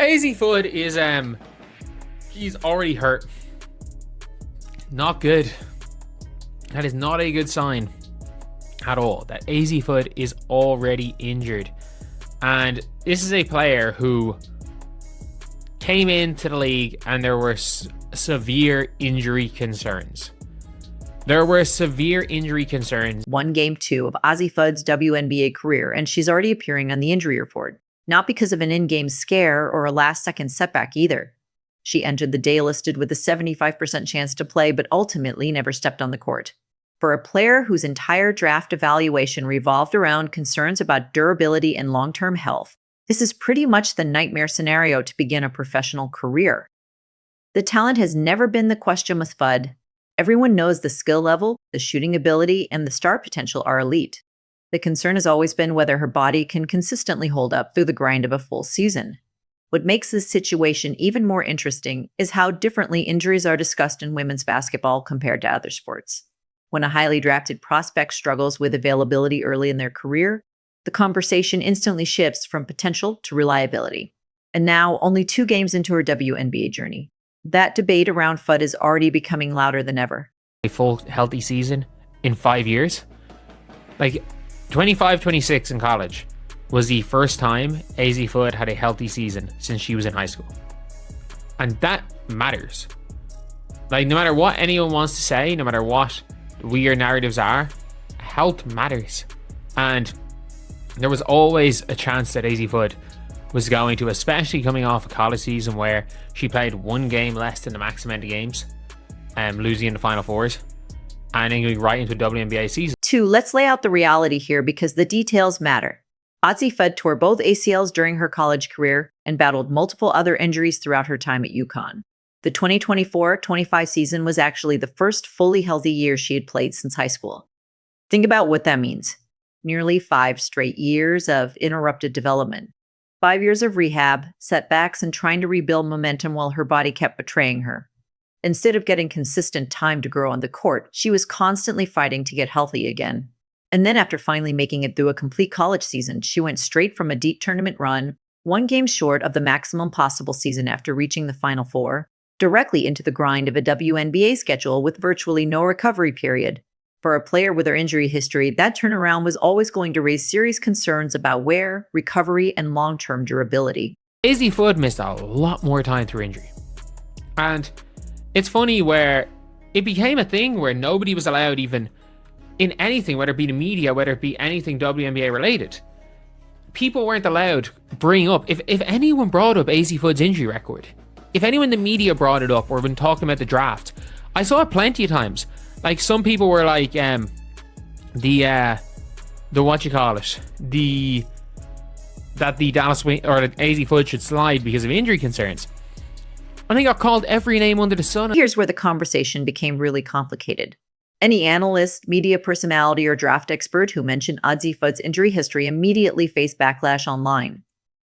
Azzi Fudd is he's already hurt. Not good. That is not a good sign at all. That Azzi Fudd is already injured. And this is a player who came into the league and there were severe injury concerns. One game 2 of Azzi Fudd's WNBA career, and she's already appearing on the injury report. Not because of an in-game scare or a last-second setback either. She entered the day listed with a 75% chance to play, but ultimately never stepped on the court. For a player whose entire draft evaluation revolved around concerns about durability and long-term health, this is pretty much the nightmare scenario to begin a professional career. The talent has never been the question with Fudd. Everyone knows the skill level, the shooting ability, and the star potential are elite. The concern has always been whether her body can consistently hold up through the grind of a full season. What makes this situation even more interesting is how differently injuries are discussed in women's basketball compared to other sports. When a highly drafted prospect struggles with availability early in their career, the conversation instantly shifts from potential to reliability. And now, only 2 games into her WNBA journey, that debate around Fudd is already becoming louder than ever. A full healthy season in 5 years? Like 25-26 in college was the first time Azzi Fudd had a healthy season since she was in high school. And that matters. Like, no matter what anyone wants to say, no matter what weird narratives are, health matters. And there was always a chance that Azzi Fudd was going to, especially coming off a college season where she played 1 game less than the max amount of games, losing in the Final Fours, and then going right into a WNBA season. 2, let's lay out the reality here because the details matter. Azzi Fudd tore both ACLs during her college career and battled multiple other injuries throughout her time at UConn. The 2024-25 season was actually the first fully healthy year she had played since high school. Think about what that means. Nearly 5 straight years of interrupted development. 5 years of rehab, setbacks, and trying to rebuild momentum while her body kept betraying her. Instead of getting consistent time to grow on the court, she was constantly fighting to get healthy again. And then after finally making it through a complete college season, she went straight from a deep tournament run, 1 game short of the maximum possible season after reaching the Final Four, directly into the grind of a WNBA schedule with virtually no recovery period. For a player with her injury history, that turnaround was always going to raise serious concerns about wear, recovery, and long-term durability. Azzi Fudd missed a lot more time through injury. And it's funny where it became a thing where nobody was allowed even in anything, whether it be the media, whether it be anything WNBA related. People weren't allowed to bring up, if anyone brought up Azzi Fudd's injury record, if anyone in the media brought it up or been talking about the draft, I saw it plenty of times. Like, some people were like, the Dallas Wing or Azzi Fudd should slide because of injury concerns. And they got called every name under the sun. Here's where the conversation became really complicated. Any analyst, media personality, or draft expert who mentioned Azzi Fudd's injury history immediately faced backlash online.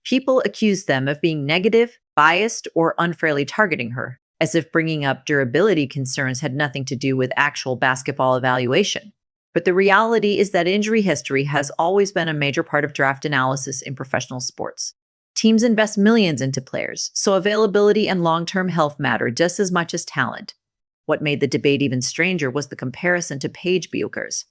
People accused them of being negative, biased, or unfairly targeting her, as if bringing up durability concerns had nothing to do with actual basketball evaluation. But the reality is that injury history has always been a major part of draft analysis in professional sports. Teams invest millions into players, so availability and long-term health matter just as much as talent. What made the debate even stranger was the comparison to Paige Bueckers.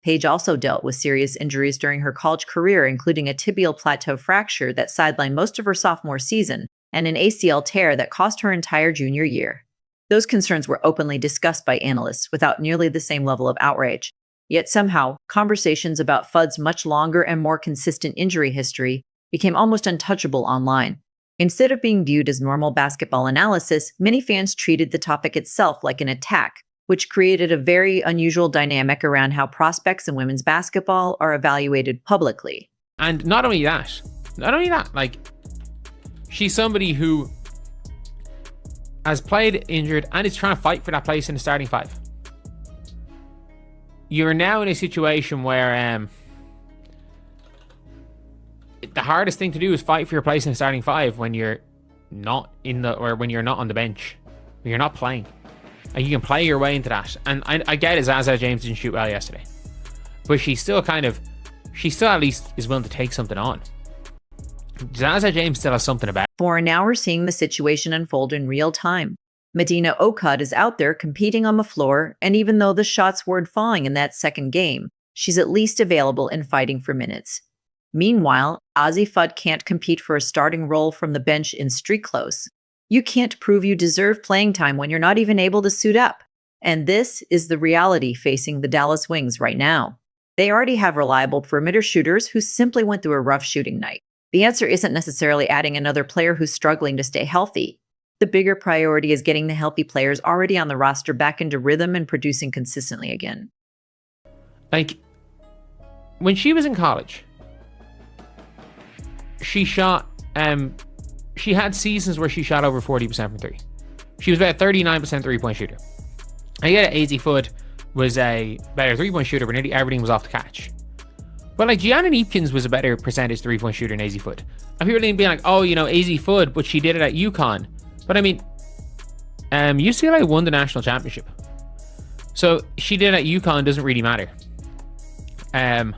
Paige also dealt with serious injuries during her college career, including a tibial plateau fracture that sidelined most of her sophomore season and an ACL tear that cost her entire junior year. Those concerns were openly discussed by analysts without nearly the same level of outrage. Yet somehow, conversations about Fudd's much longer and more consistent injury history became almost untouchable online. Instead of being viewed as normal basketball analysis, many fans treated the topic itself like an attack, which created a very unusual dynamic around how prospects in women's basketball are evaluated publicly. And not only that, like, she's somebody who has played injured and is trying to fight for that place in the starting 5. You're now in a situation where the hardest thing to do is fight for your place in the starting 5 when you're not when you're not on the bench, when you're not playing. And you can play your way into that. And I get it, Zaza James didn't shoot well yesterday, but she still at least is willing to take something on. Zaza James still has something about For now, we're seeing the situation unfold in real time. Medina Okud is out there competing on the floor, and even though the shots weren't falling in that second game, she's at least available and fighting for minutes. Meanwhile, Azzi Fudd can't compete for a starting role from the bench in street close. You can't prove you deserve playing time when you're not even able to suit up. And this is the reality facing the Dallas Wings right now. They already have reliable perimeter shooters who simply went through a rough shooting night. The answer isn't necessarily adding another player who's struggling to stay healthy. The bigger priority is getting the healthy players already on the roster back into rhythm and producing consistently again. Like, when she was in college, she shot, she had seasons where she shot over 40% from three. She was about a 39% three-point shooter. And yet Azzi Fudd was a better three-point shooter, but nearly everything was off the catch. But like, Gianna Neepkins was a better percentage three-point shooter than Azzi Fudd. And people are being like, oh, you know, Azzi Fudd, but she did it at UConn. But I mean, UCLA won the national championship. So she did it at UConn, doesn't really matter. Yeah,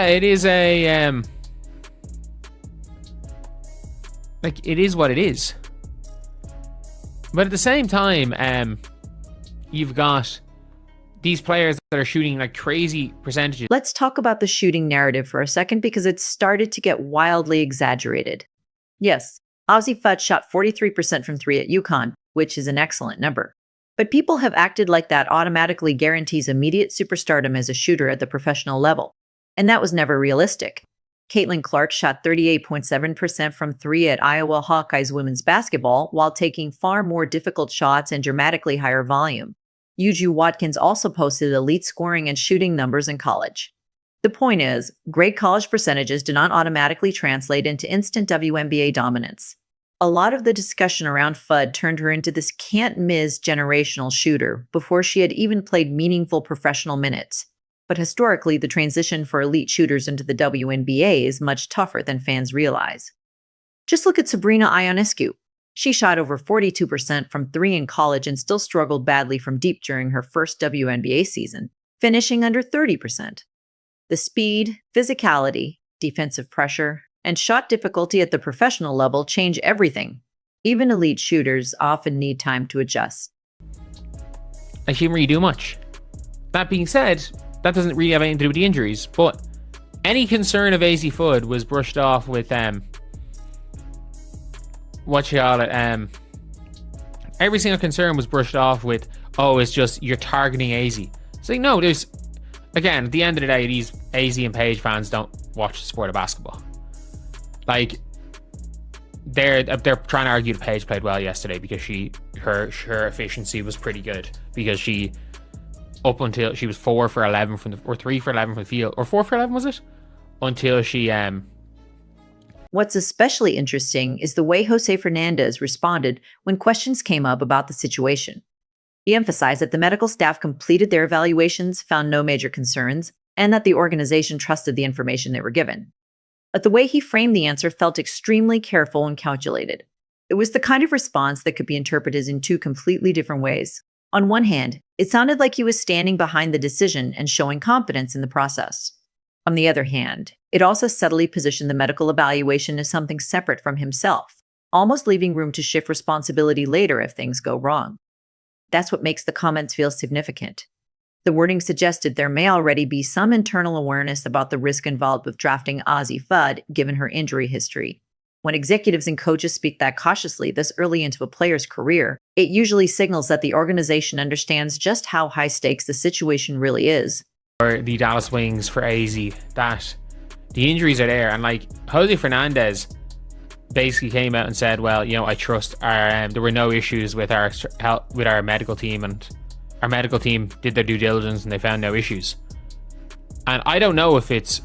it is a, like, it is what it is. But at the same time, you've got these players that are shooting like crazy percentages. Let's talk about the shooting narrative for a second because it's started to get wildly exaggerated. Yes, Azzi Fudd shot 43% from three at UConn, which is an excellent number. But people have acted like that automatically guarantees immediate superstardom as a shooter at the professional level. And that was never realistic. Caitlin Clark shot 38.7% from three at Iowa Hawkeyes women's basketball while taking far more difficult shots and dramatically higher volume. Juju Watkins also posted elite scoring and shooting numbers in college. The point is, great college percentages do not automatically translate into instant WNBA dominance. A lot of the discussion around Fudd turned her into this can't-miss generational shooter before she had even played meaningful professional minutes. But historically, the transition for elite shooters into the WNBA is much tougher than fans realize. Just look at Sabrina Ionescu. She shot over 42% from three in college and still struggled badly from deep during her first WNBA season, finishing under 30%. The speed, physicality, defensive pressure, and shot difficulty at the professional level change everything. Even elite shooters often need time to adjust. I shouldn't really do much. That being said, that doesn't really have anything to do with the injuries, but any concern of Azzi Fudd was brushed off with every single concern was brushed off with, oh, it's just you're targeting Azzi. It's like, no, there's, again, at the end of the day, these Azzi and Paige fans don't watch the sport of basketball. Like, they're trying to argue that Paige played well yesterday because her efficiency was pretty good, because she, up until she was 4 for 11 from the, or 3 for 11 from the field, or 4 for 11 was it? Until she What's especially interesting is the way Jose Fernandez responded when questions came up about the situation. He emphasized that the medical staff completed their evaluations, found no major concerns, and that the organization trusted the information they were given. But the way he framed the answer felt extremely careful and calculated. It was the kind of response that could be interpreted in two completely different ways. On one hand, it sounded like he was standing behind the decision and showing confidence in the process. On the other hand, it also subtly positioned the medical evaluation as something separate from himself, almost leaving room to shift responsibility later if things go wrong. That's what makes the comments feel significant. The wording suggested there may already be some internal awareness about the risk involved with drafting Azzi Fudd, given her injury history. When executives and coaches speak that cautiously this early into a player's career, it usually signals that the organization understands just how high stakes the situation really is. Or the Dallas Wings for Azzi, that the injuries are there, and like Jose Fernandez basically came out and said, well, you know, I trust our there were no issues with our medical team, and our medical team did their due diligence and they found no issues. And I don't know if it's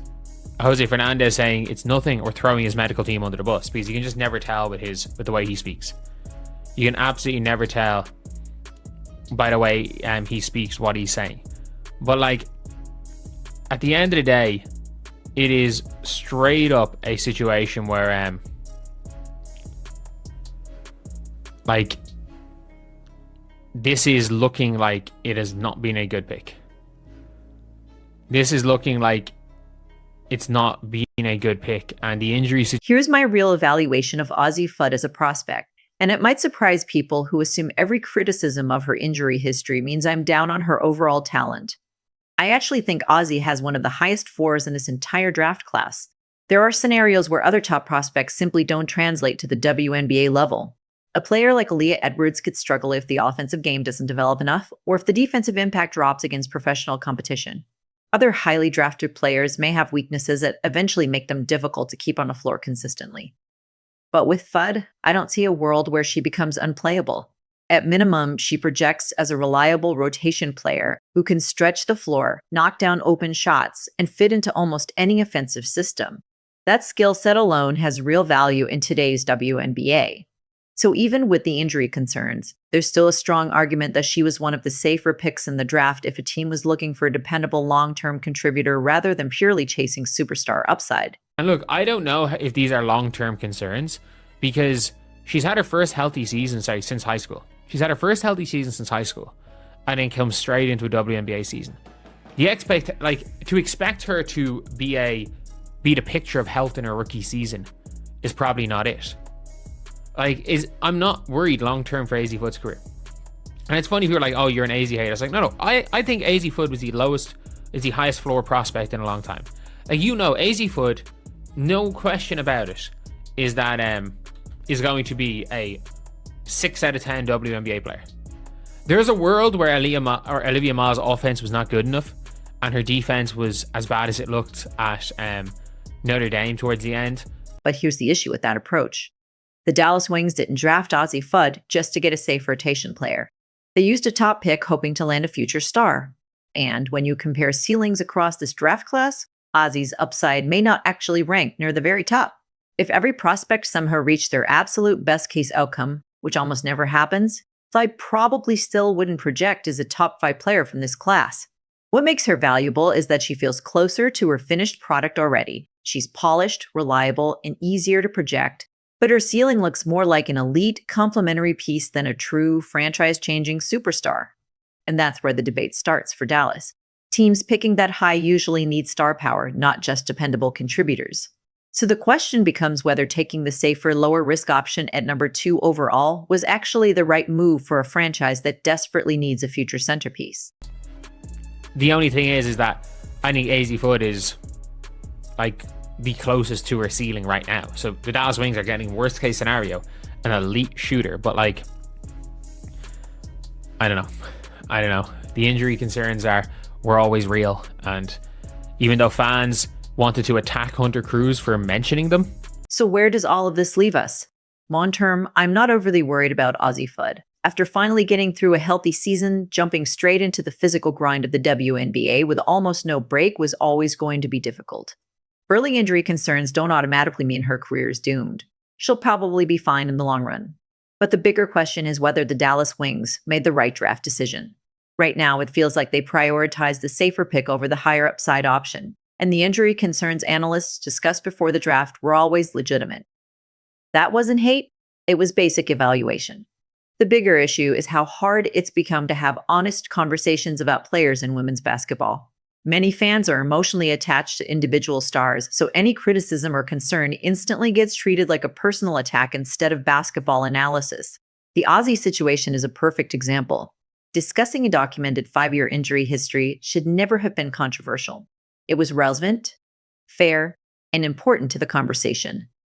Jose Fernandez saying it's nothing or throwing his medical team under the bus, because you can just never tell with the way he speaks. You can absolutely never tell by the way he speaks what he's saying. But like, at the end of the day, it is straight up a situation where like, this is looking like it has not been a good pick. This is looking like it's not being a good pick. And the injury Here's my real evaluation of Azzi Fudd as a prospect, and it might surprise people who assume every criticism of her injury history means I'm down on her overall talent. I actually think Azzi has one of the highest floors in this entire draft class. There are scenarios where other top prospects simply don't translate to the WNBA level. A player like Aaliyah Edwards could struggle if the offensive game doesn't develop enough, or if the defensive impact drops against professional competition. Other highly drafted players may have weaknesses that eventually make them difficult to keep on the floor consistently. But with Fudd, I don't see a world where she becomes unplayable. At minimum, she projects as a reliable rotation player who can stretch the floor, knock down open shots, and fit into almost any offensive system. That skill set alone has real value in today's WNBA. So even with the injury concerns, there's still a strong argument that she was one of the safer picks in the draft if a team was looking for a dependable long-term contributor rather than purely chasing superstar upside. And look, I don't know if these are long-term concerns because she's had her first healthy season since high school. She's had her first healthy season since high school and then comes straight into a WNBA season. To expect her to be the picture of health in her rookie season is probably not it. I'm not worried long-term for Azzi Fudd's career. And it's funny, people are like, oh, you're an Azzi hater. It's like, no, I think Azzi Fudd was the highest floor prospect in a long time. Azzi Fudd, no question about it, is going to be a 6 out of 10 WNBA player. There's a world where Olivia Ma's offense was not good enough and her defense was as bad as it looked at Notre Dame towards the end. But here's the issue with that approach. The Dallas Wings didn't draft Azzi Fudd just to get a safe rotation player. They used a top pick hoping to land a future star. And when you compare ceilings across this draft class, Azzi's upside may not actually rank near the very top. If every prospect somehow reached their absolute best case outcome, which almost never happens, I probably still wouldn't project as a top 5 player from this class. What makes her valuable is that she feels closer to her finished product already. She's polished, reliable, and easier to project, but her ceiling looks more like an elite complementary piece than a true franchise-changing superstar. And that's where the debate starts for Dallas. Teams picking that high usually need star power, not just dependable contributors. So the question becomes whether taking the safer, lower-risk option at number 2 overall was actually the right move for a franchise that desperately needs a future centerpiece. The only thing is that I think Azzi Fudd is the closest to her ceiling right now. So the Dallas Wings are getting worst case scenario an elite shooter, but I don't know. The injury concerns were always real, and even though fans wanted to attack Hunter Cruz for mentioning them. So where does all of this leave us? Long term, I'm not overly worried about Azzi Fudd. After finally getting through a healthy season, jumping straight into the physical grind of the WNBA with almost no break was always going to be difficult. Early injury concerns don't automatically mean her career is doomed. She'll probably be fine in the long run. But the bigger question is whether the Dallas Wings made the right draft decision. Right now, it feels like they prioritized the safer pick over the higher upside option, and the injury concerns analysts discussed before the draft were always legitimate. That wasn't hate, it was basic evaluation. The bigger issue is how hard it's become to have honest conversations about players in women's basketball. Many fans are emotionally attached to individual stars, so any criticism or concern instantly gets treated like a personal attack instead of basketball analysis. The Azzi situation is a perfect example. Discussing a documented 5-year injury history should never have been controversial. It was relevant, fair, and important to the conversation.